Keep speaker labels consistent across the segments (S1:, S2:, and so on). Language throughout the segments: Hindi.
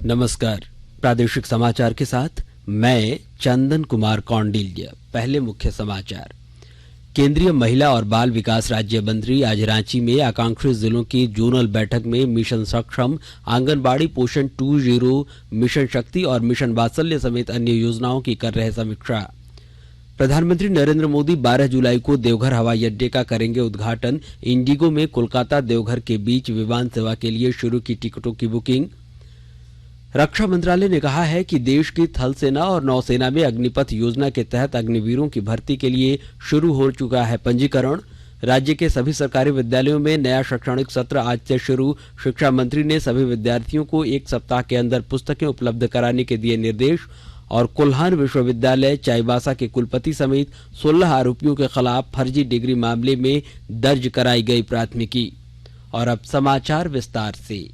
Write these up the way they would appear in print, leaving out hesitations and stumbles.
S1: नमस्कार। प्रादेशिक समाचार के साथ मैं चंदन कुमार कौंडिल्य। पहले मुख्य समाचार। केंद्रीय महिला और बाल विकास राज्य मंत्री आज रांची में आकांक्षी जिलों की जोनल बैठक में मिशन सक्षम, आंगनबाड़ी पोषण 2.0, मिशन शक्ति और मिशन वात्सल्य समेत अन्य योजनाओं की कर रहे समीक्षा। प्रधानमंत्री नरेंद्र मोदी 12 जुलाई को देवघर हवाई अड्डे का करेंगे उद्घाटन। इंडिगो में कोलकाता देवघर के बीच विमान सेवा के लिए शुरू की टिकटों की बुकिंग। रक्षा मंत्रालय ने कहा है कि देश की थल सेना और नौसेना में अग्निपथ योजना के तहत अग्निवीरों की भर्ती के लिए शुरू हो चुका है पंजीकरण। राज्य के सभी सरकारी विद्यालयों में नया शैक्षणिक सत्र आज से शुरू। शिक्षा मंत्री ने सभी विद्यार्थियों को 1 सप्ताह के अंदर पुस्तकें उपलब्ध कराने के दिए निर्देश। और कोल्हान विश्वविद्यालय चाईबासा के कुलपति समेत 16 आरोपियों के खिलाफ फर्जी डिग्री मामले में दर्ज कराई गई प्राथमिकी। और अब समाचार विस्तार से।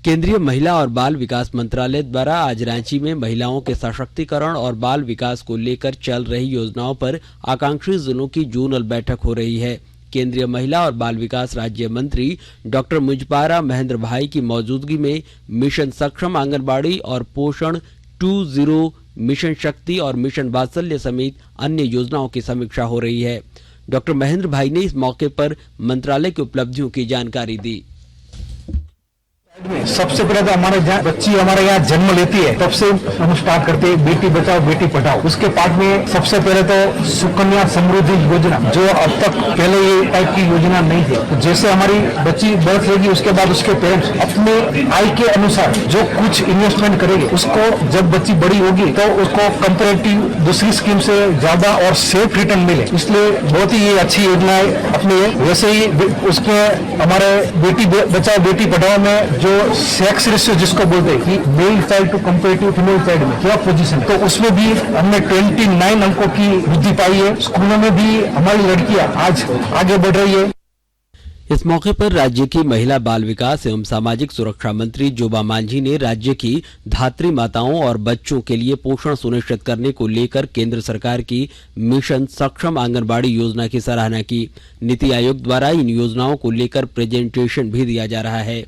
S1: केंद्रीय महिला और बाल विकास मंत्रालय द्वारा आज रांची में महिलाओं के सशक्तिकरण और बाल विकास को लेकर चल रही योजनाओं पर आकांक्षी जिलों की जोनल बैठक हो रही है। केंद्रीय महिला और बाल विकास राज्य मंत्री डॉक्टर मुजपारा महेंद्र भाई की मौजूदगी में मिशन सक्षम, आंगनबाड़ी और पोषण 2.0, मिशन शक्ति और मिशन वात्सल्य समेत अन्य योजनाओं की समीक्षा हो रही है। डॉक्टर महेंद्र भाई ने इस मौके पर मंत्रालय की उपलब्धियों की जानकारी दी।
S2: सबसे पहले तो हमारे जहाँ बच्ची हमारे यहाँ जन्म लेती है तब से हम स्टार्ट करते हैं बेटी बचाओ बेटी पढ़ाओ। उसके पार्ट में सबसे पहले तो सुकन्या समृद्धि योजना, जो अब तक पहले ये टाइप की योजना नहीं थी। तो जैसे हमारी बच्ची बर्थ लेगी उसके बाद उसके पेरेंट्स अपने आय के अनुसार जो कुछ इन्वेस्टमेंट करेंगे, उसको जब बच्ची बड़ी होगी तो उसको कंपेरेटिव दूसरी स्कीम से ज्यादा और सेफ रिटर्न मिले, इसलिए बहुत ही ये अच्छी योजना है अपनी है। वैसे ही उसमें हमारे बेटी बचाओ बेटी पढ़ाओ में जो सेक्स रेशियो जिसको बोलते हैं कि male child to comparative female child में क्या पोजीशन, तो उसमें भी हमने 29 अंकों की वृद्धि पाई है। स्कूलों में भी हमारी लड़कियां आज आगे बढ़ रही है।
S1: इस मौके पर राज्य की महिला बाल विकास एवं सामाजिक सुरक्षा मंत्री जोबा मांझी ने राज्य की धात्री माताओं और बच्चों के लिए पोषण सुनिश्चित करने को लेकर केंद्र सरकार की मिशन सक्षम आंगनबाड़ी योजना की सराहना की। नीति आयोग द्वारा इन योजनाओं को लेकर प्रेजेंटेशन भी दिया जा रहा है।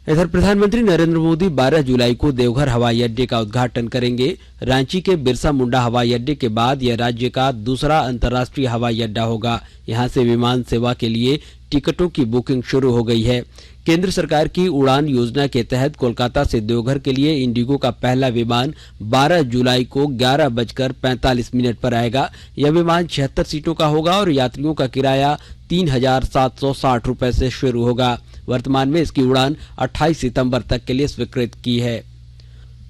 S1: इधर प्रधानमंत्री नरेंद्र मोदी 12 जुलाई को देवघर हवाई अड्डे का उद्घाटन करेंगे। रांची के बिरसा मुंडा हवाई अड्डे के बाद यह राज्य का दूसरा अंतर्राष्ट्रीय हवाई अड्डा होगा। यहां से विमान सेवा के लिए टिकटों की बुकिंग शुरू हो गई है। केंद्र सरकार की उड़ान योजना के तहत कोलकाता से देवघर के लिए इंडिगो का पहला विमान 12 जुलाई को 11:45 पर आएगा। यह विमान 76 सीटों का होगा और यात्रियों का किराया 3,760 रुपए से शुरू होगा। वर्तमान में इसकी उड़ान 28 सितंबर तक के लिए स्वीकृत की है।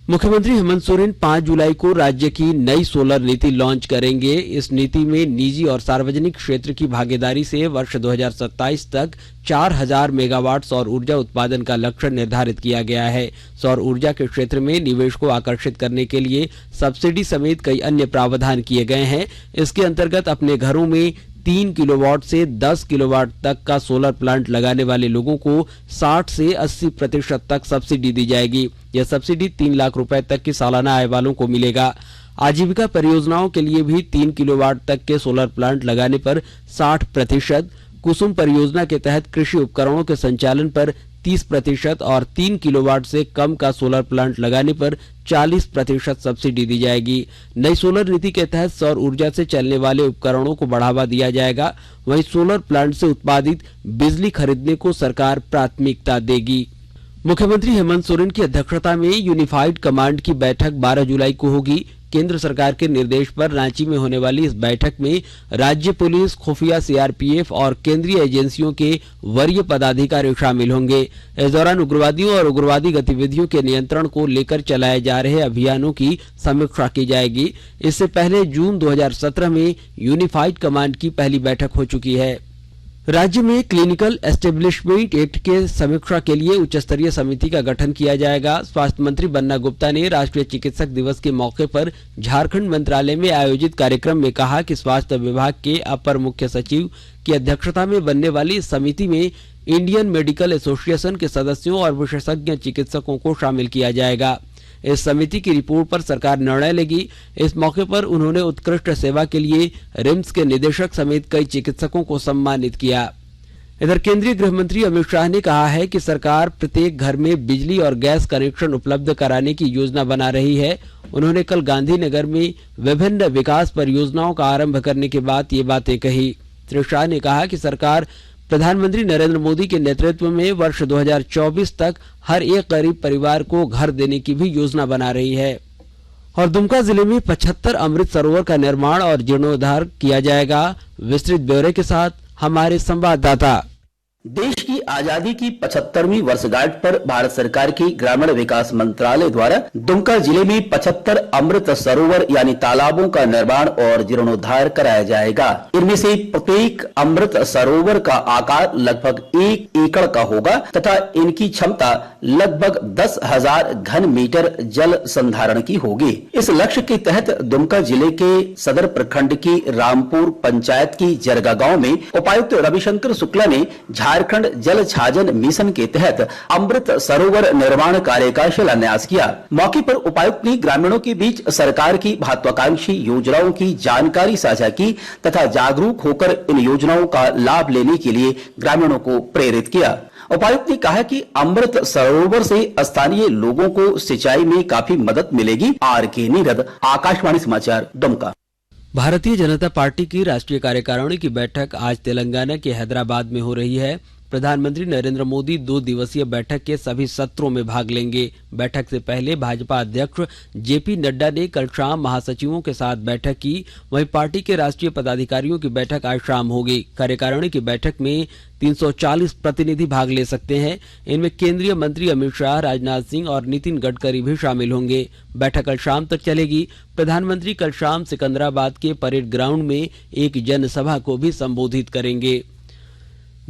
S1: मुख्यमंत्री हेमंत सोरेन 5 जुलाई को राज्य की नई सोलर नीति लॉन्च करेंगे। इस नीति में निजी और सार्वजनिक क्षेत्र की भागीदारी से वर्ष 2027 तक 4,000 मेगावाट सौर ऊर्जा उत्पादन का लक्ष्य निर्धारित किया गया है। सौर ऊर्जा के क्षेत्र में निवेश को आकर्षित करने के लिए सब्सिडी समेत कई अन्य प्रावधान किए गए हैं। इसके अंतर्गत अपने घरों में 3 किलोवाट से 10 किलोवाट तक का सोलर प्लांट लगाने वाले लोगों को 60 से 80% तक सब्सिडी दी जाएगी। यह सब्सिडी 3 लाख रुपए तक की सालाना आय वालों को मिलेगा। आजीविका परियोजनाओं के लिए भी 3 किलोवाट तक के सोलर प्लांट लगाने पर 60%, कुसुम परियोजना के तहत कृषि उपकरणों के संचालन पर 30% और 3 किलोवाट से कम का सोलर प्लांट लगाने पर 40% सब्सिडी दी जाएगी। नई सोलर नीति के तहत सौर ऊर्जा से चलने वाले उपकरणों को बढ़ावा दिया जाएगा। वहीं सोलर प्लांट से उत्पादित बिजली खरीदने को सरकार प्राथमिकता देगी। मुख्यमंत्री हेमंत सोरेन की अध्यक्षता में यूनिफाइड कमांड की बैठक 12 जुलाई को होगी। केंद्र सरकार के निर्देश पर रांची में होने वाली इस बैठक में राज्य पुलिस, खुफिया, सीआरपीएफ और केंद्रीय एजेंसियों के वरीय पदाधिकारी शामिल होंगे। इस दौरान उग्रवादियों और उग्रवादी गतिविधियों के नियंत्रण को लेकर चलाए जा रहे अभियानों की समीक्षा की जाएगी। इससे पहले जून 2017 में यूनिफाइड कमांड की पहली बैठक हो चुकी है। राज्य में क्लिनिकल एस्टेब्लिशमेंट एक्ट के समीक्षा के लिए उच्च स्तरीय समिति का गठन किया जाएगा। स्वास्थ्य मंत्री बन्ना गुप्ता ने राष्ट्रीय चिकित्सक दिवस के मौके पर झारखंड मंत्रालय में आयोजित कार्यक्रम में कहा कि स्वास्थ्य विभाग के अपर मुख्य सचिव की अध्यक्षता में बनने वाली इस समिति में इंडियन मेडिकल एसोसिएशन के सदस्यों और विशेषज्ञ चिकित्सकों को शामिल किया जाएगा। इस समिति की रिपोर्ट पर सरकार निर्णय लेगी। इस मौके पर उन्होंने उत्कृष्ट सेवा के लिए रिम्स के निदेशक समेत कई चिकित्सकों को सम्मानित किया। इधर केंद्रीय गृह मंत्री अमित शाह ने कहा है कि सरकार प्रत्येक घर में बिजली और गैस कनेक्शन उपलब्ध कराने की योजना बना रही है। उन्होंने कल गांधीनगर में विभिन्न विकास परियोजनाओं का आरंभ करने के बाद ये बातें कही। श्री शाह ने कहा कि सरकार प्रधानमंत्री नरेंद्र मोदी के नेतृत्व में वर्ष 2024 तक हर एक गरीब परिवार को घर देने की भी योजना बना रही है। और दुमका जिले में 75 अमृत सरोवर का निर्माण और जीर्णोद्धार किया जाएगा। विस्तृत ब्यौरे के साथ हमारे संवाददाता।
S3: देश की आजादी की 75वीं वर्षगांठ पर भारत सरकार की ग्रामीण विकास मंत्रालय द्वारा दुमका जिले में 75 अमृत सरोवर यानी तालाबों का निर्माण और जीर्णोद्धार कराया जाएगा। इनमें से प्रत्येक अमृत सरोवर का आकार लगभग 1 एकड़ का होगा तथा इनकी क्षमता लगभग 10,000 घन मीटर जल संधारण की होगी। इस लक्ष्य के तहत दुमका जिले के सदर प्रखंड की रामपुर पंचायत की जरगा गांव में उपायुक्त रविशंकर शुक्ला ने झारखंड जल छाजन मिशन के तहत अमृत सरोवर निर्माण कार्य का शिलान्यास किया। मौके पर उपायुक्त ने ग्रामीणों के बीच सरकार की महत्वाकांक्षी योजनाओं की जानकारी साझा की तथा जागरूक होकर इन योजनाओं का लाभ लेने के लिए ग्रामीणों को प्रेरित किया। उपायुक्त ने कहा कि अमृत सरोवर से स्थानीय लोगों को सिंचाई में काफी मदद मिलेगी। आर.के. नीरद, आकाशवाणी समाचार, दुमका।
S1: भारतीय जनता पार्टी की राष्ट्रीय कार्यकारिणी की बैठक आज तेलंगाना के हैदराबाद में हो रही है। प्रधानमंत्री नरेंद्र मोदी 2 दिवसीय बैठक के सभी सत्रों में भाग लेंगे। बैठक से पहले भाजपा अध्यक्ष जेपी नड्डा ने कल शाम महासचिवों के साथ बैठक की। वहीं पार्टी के राष्ट्रीय पदाधिकारियों की बैठक आज शाम होगी। कार्यकारिणी की बैठक में 340 प्रतिनिधि भाग ले सकते हैं। इनमें केंद्रीय मंत्री अमित शाह, राजनाथ सिंह और नितिन गडकरी भी शामिल होंगे। बैठक कल शाम तक चलेगी। प्रधानमंत्री कल शाम सिकंदराबाद के परेड ग्राउंड में एक जनसभा को भी संबोधित करेंगे।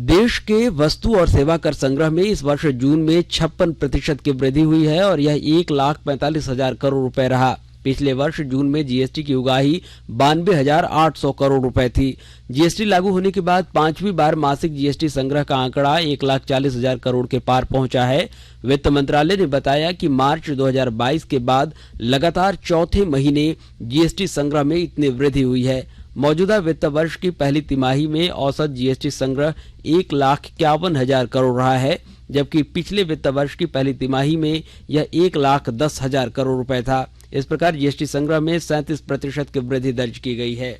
S1: देश के वस्तु और सेवा कर संग्रह में इस वर्ष जून में 56% की वृद्धि हुई है और यह 1,45,000 करोड़ रुपए रहा। पिछले वर्ष जून में जीएसटी की उगाही 92,800 करोड़ रुपए थी। जीएसटी लागू होने के बाद 5वीं बार मासिक जीएसटी संग्रह का आंकड़ा 1,40,000 करोड़ के पार पहुंचा है। वित्त मंत्रालय ने बताया कि मार्च 2022 के बाद लगातार चौथे महीने जीएसटी संग्रह में इतनी वृद्धि हुई है। मौजूदा वित्त वर्ष की पहली तिमाही में औसत जीएसटी संग्रह 1,51,000 करोड़ रहा है, जबकि पिछले वित्त वर्ष की पहली तिमाही में यह 1,10,000 करोड़ रुपए था। इस प्रकार जीएसटी संग्रह में 37% की वृद्धि दर्ज की गई है।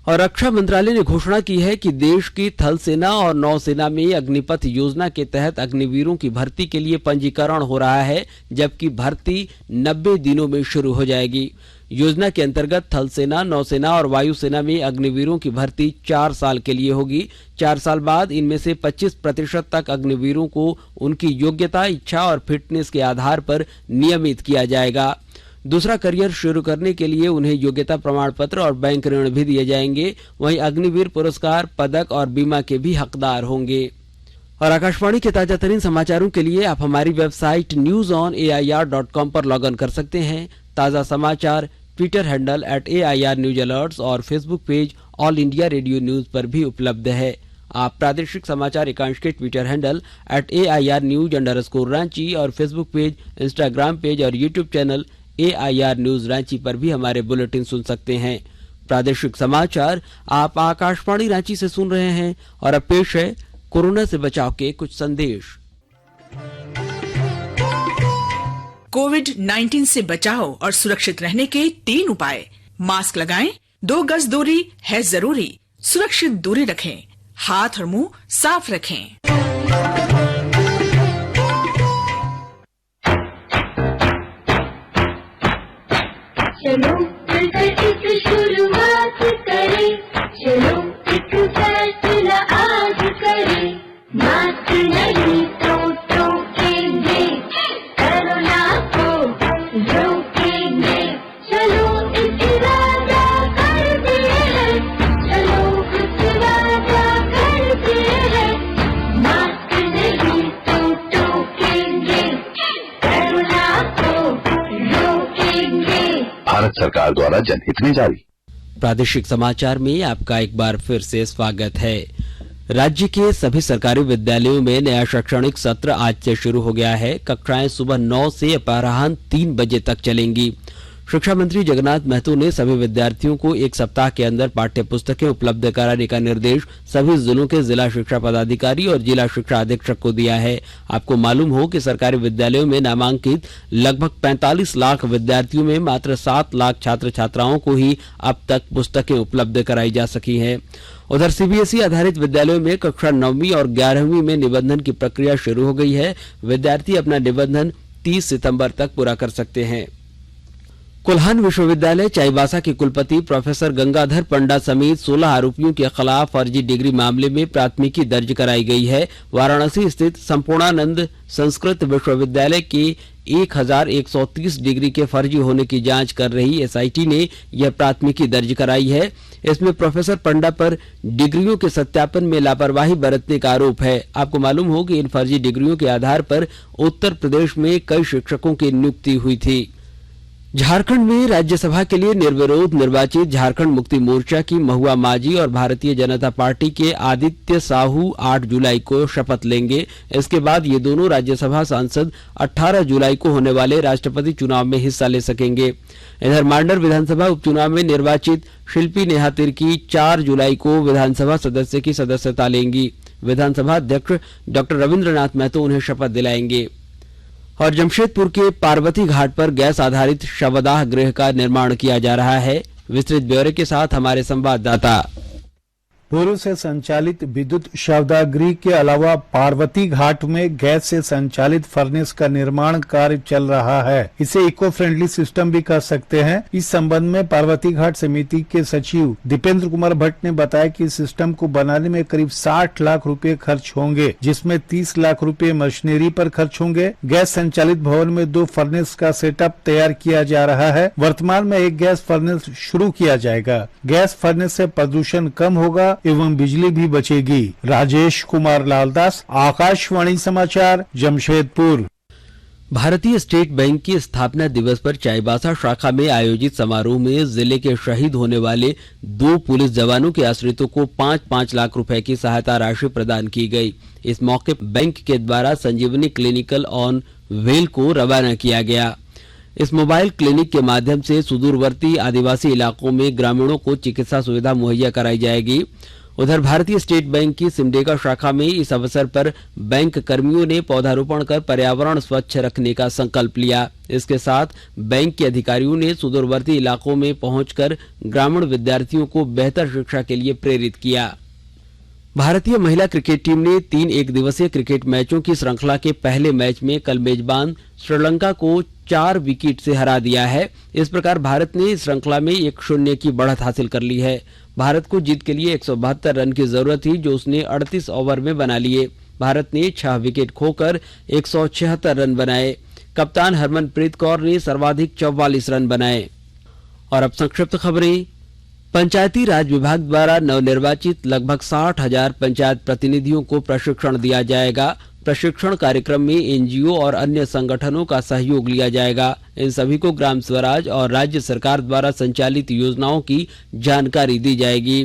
S1: और रक्षा मंत्रालय ने घोषणा की है कि देश की थल सेना और नौसेना में अग्निपथ योजना के तहत अग्निवीरों की भर्ती के लिए पंजीकरण हो रहा है, जबकि भर्ती 90 दिनों में शुरू हो जाएगी। योजना के अंतर्गत थल सेना, नौसेना और वायुसेना में अग्निवीरों की भर्ती 4 साल के लिए होगी। 4 साल बाद इनमें से 25% तक अग्निवीरों को उनकी योग्यता, इच्छा और फिटनेस के आधार पर नियमित किया जाएगा। दूसरा करियर शुरू करने के लिए उन्हें योग्यता प्रमाण पत्र और बैंक ऋण भी दिए जाएंगे। वहीं अग्निवीर पुरस्कार, पदक और बीमा के भी हकदार होंगे। और आकाशवाणी के ताजा तरीन समाचारों के लिए आप हमारी वेबसाइट newsonair.com पर लॉग इन कर सकते हैं। ताजा समाचार Twitter handle @AIR news alerts और Facebook page All India Radio news पर भी उपलब्ध है। आप प्रादेशिक समाचार एकांश के ट्विटर हैंडल @AIR न्यूज_रांची और फेसबुक पेज, इंस्टाग्राम पेज और YouTube channel AIR news Ranchi पर भी हमारे बुलेटिन सुन सकते हैं। प्रादेशिक समाचार आप आकाशवाणी रांची से सुन रहे हैं और अब पेश है कोरोना से बचाव के कुछ संदेश।
S4: कोविड-19 से बचाव और सुरक्षित रहने के 3 उपाय। मास्क लगाएं, 2 गज दूरी है जरूरी, सुरक्षित दूरी रखें, हाथ और मुंह साफ रखें।
S5: चलो मिलकर एक शुरुआत करें, चलो एक फैसला आज करें, मास्क नहीं तो टोकेंगे, कोरोना को रोकेंगे, चलो एक इरादा करते हैं, चलो कुछ वादा करते हैं, मास्क नहीं तो टोकेंगे, कोरोना को रोकेंगे।
S6: भारत सरकार द्वारा जनहित में जारी।
S1: प्रादेशिक समाचार में आपका एक बार फिर से स्वागत है। राज्य के सभी सरकारी विद्यालयों में नया शैक्षणिक सत्र आज से शुरू हो गया है। कक्षाएं सुबह 9 से अपराह्न 3 बजे तक चलेंगी। शिक्षा मंत्री जगन्नाथ महतो ने सभी विद्यार्थियों को एक सप्ताह के अंदर पाठ्य पुस्तकें उपलब्ध कराने का निर्देश सभी जिलों के जिला शिक्षा पदाधिकारी और जिला शिक्षा अधीक्षक को दिया है। आपको मालूम हो कि सरकारी विद्यालयों में नामांकित लगभग 45 लाख विद्यार्थियों में मात्र 7 लाख छात्र छात्राओं को ही अब तक पुस्तकें उपलब्ध कराई जा सकी हैं। उधर सीबीएसई आधारित विद्यालयों में कक्षा 9वीं और 11वीं में निबंधन की प्रक्रिया शुरू हो गई है। विद्यार्थी अपना निबंधन 30 सितंबर तक पूरा कर सकते हैं। कुल्हान विश्वविद्यालय चाईबासा के कुलपति प्रोफेसर गंगाधर पंडा समेत 16 आरोपियों के खिलाफ फर्जी डिग्री मामले में प्राथमिकी दर्ज कराई गई है। वाराणसी स्थित संपूर्णानंद संस्कृत विश्वविद्यालय के 1130 डिग्री के फर्जी होने की जांच कर रही एसआईटी ने यह प्राथमिकी दर्ज कराई है। इसमें प्रोफेसर पंडा पर डिग्रियों के सत्यापन में लापरवाही बरतने का आरोप है। आपको मालूम हो कि इन फर्जी डिग्रियों के आधार पर उत्तर प्रदेश में कई शिक्षकों की नियुक्ति हुई थी। झारखंड में राज्यसभा के लिए निर्विरोध निर्वाचित झारखंड मुक्ति मोर्चा की महुआ माझी और भारतीय जनता पार्टी के आदित्य साहू 8 जुलाई को शपथ लेंगे। इसके बाद ये दोनों राज्यसभा सांसद 18 जुलाई को होने वाले राष्ट्रपति चुनाव में हिस्सा ले सकेंगे। इधर मांडर विधानसभा उपचुनाव में निर्वाचित शिल्पी नेहा तिर्की 4 जुलाई को विधानसभा सदस्य की सदस्यता लेंगी। विधानसभा अध्यक्ष डॉक्टर रविंद्रनाथ महतो उन्हें शपथ दिलाएंगे। और जमशेदपुर के पार्वती घाट पर गैस आधारित शवदाह गृह का निर्माण किया जा रहा है। विस्तृत ब्यौरे के साथ हमारे संवाददाता।
S7: पूर्व से संचालित विद्युत शवदाह गृह के अलावा पार्वती घाट में गैस से संचालित फर्नेस का निर्माण कार्य चल रहा है। इसे इको फ्रेंडली सिस्टम भी कह सकते हैं। इस संबंध में पार्वती घाट समिति के सचिव दीपेंद्र कुमार भट्ट ने बताया कि इस सिस्टम को बनाने में करीब 60 लाख रुपए खर्च होंगे, जिसमें 30 लाख रुपए मशीनरी पर खर्च होंगे। गैस संचालित भवन में 2 फर्नेस का सेटअप तैयार किया जा रहा है। वर्तमान में एक गैस फर्नेस शुरू किया जाएगा। गैस फर्नेस से प्रदूषण कम होगा एवं बिजली भी बचेगी। राजेश कुमार लालदास, आकाशवाणी समाचार, जमशेदपुर।
S1: भारतीय स्टेट बैंक की स्थापना दिवस पर चाईबासा शाखा में आयोजित समारोह में जिले के शहीद होने वाले 2 पुलिस जवानों के आश्रितों को 5-5 लाख रुपए की सहायता राशि प्रदान की गई। इस मौके बैंक के द्वारा संजीवनी क्लिनिकल ऑन व्हील को रवाना किया गया। इस मोबाइल क्लिनिक के माध्यम से सुदूरवर्ती आदिवासी इलाकों में ग्रामीणों को चिकित्सा सुविधा मुहैया कराई जाएगी। उधर भारतीय स्टेट बैंक की सिमडेगा शाखा में इस अवसर पर बैंक कर्मियों ने पौधारोपण कर पर्यावरण स्वच्छ रखने का संकल्प लिया। इसके साथ बैंक के अधिकारियों ने सुदूरवर्ती इलाकों में पहुंचकर ग्रामीण विद्यार्थियों को बेहतर शिक्षा के लिए प्रेरित किया। भारतीय महिला क्रिकेट टीम ने 3 एकदिवसीय क्रिकेट मैचों की श्रृंखला के पहले मैच में कल मेजबान श्रीलंका को 4 विकेट से हरा दिया है। इस प्रकार भारत ने इस श्रृंखला में 1-0 की बढ़त हासिल कर ली है। भारत को जीत के लिए 172 रन की जरूरत थी, जो उसने 38 ओवर में बना लिए। भारत ने 6 विकेट खोकर 176 रन बनाए। कप्तान हरमनप्रीत कौर ने सर्वाधिक 44 रन बनाए। और अब संक्षिप्त खबरें। पंचायती राज विभाग द्वारा नवनिर्वाचित लगभग 60,000 पंचायत प्रतिनिधियों को प्रशिक्षण दिया जाएगा। प्रशिक्षण कार्यक्रम में एनजीओ और अन्य संगठनों का सहयोग लिया जाएगा। इन सभी को ग्राम स्वराज और राज्य सरकार द्वारा संचालित योजनाओं की जानकारी दी जाएगी।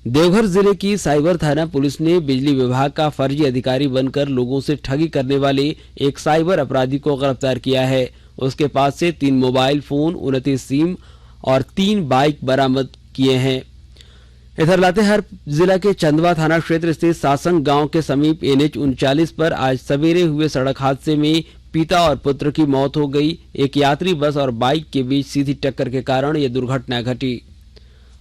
S1: देवघर जिले की साइबर थाना पुलिस ने बिजली विभाग का फर्जी अधिकारी बनकर लोगों से ठगी करने वाले एक साइबर अपराधी को गिरफ्तार किया है। उसके पास से 3 मोबाइल फोन, 29 सिम और 3 बाइक बरामद किए हैं। इधर लातेहार जिला के चंदवा थाना क्षेत्र स्थित सासंग गांव के समीप NH 39 पर आज सवेरे हुए सड़क हादसे में पिता और पुत्र की मौत हो गई। एक यात्री बस और बाइक के बीच सीधी टक्कर के कारण यह दुर्घटना घटी।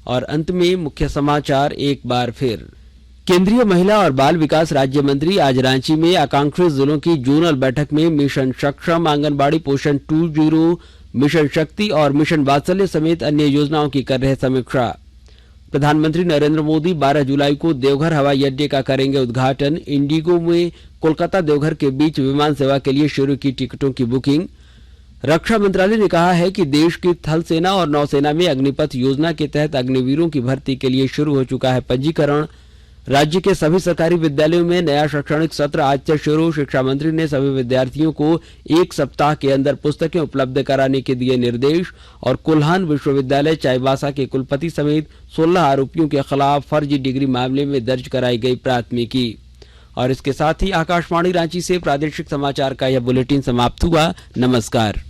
S1: और अंत में मुख्य समाचार एक बार फिर। केंद्रीय महिला और बाल विकास राज्य मंत्री आज रांची में आकांक्षी जिलों की जोनल बैठक में मिशन सक्षम, आंगनबाड़ी पोषण 2.0, मिशन शक्ति और मिशन वात्सल्य समेत अन्य योजनाओं की कर रहे समीक्षा। प्रधानमंत्री नरेंद्र मोदी 12 जुलाई को देवघर हवाई अड्डे का करेंगे उद्घाटन। इंडिगो में कोलकाता देवघर के बीच विमान सेवा के लिए शुरू की टिकटों की बुकिंग। रक्षा मंत्रालय ने कहा है कि देश की थल सेना और नौसेना में अग्निपथ योजना के तहत अग्निवीरों की भर्ती के लिए शुरू हो चुका है पंजीकरण। राज्य के सभी सरकारी विद्यालयों में नया शैक्षणिक सत्र आज से शुरू। शिक्षा मंत्री ने सभी विद्यार्थियों को 1 सप्ताह के अंदर पुस्तकें उपलब्ध कराने के दिए निर्देश। और कुल्हान विश्वविद्यालय चाईबासा के कुलपति समेत 16 आरोपियों के खिलाफ फर्जी डिग्री मामले में दर्ज कराई गई प्राथमिकी। और इसके साथ ही आकाशवाणी रांची से प्रादेशिक समाचार का यह बुलेटिन समाप्त हुआ। नमस्कार।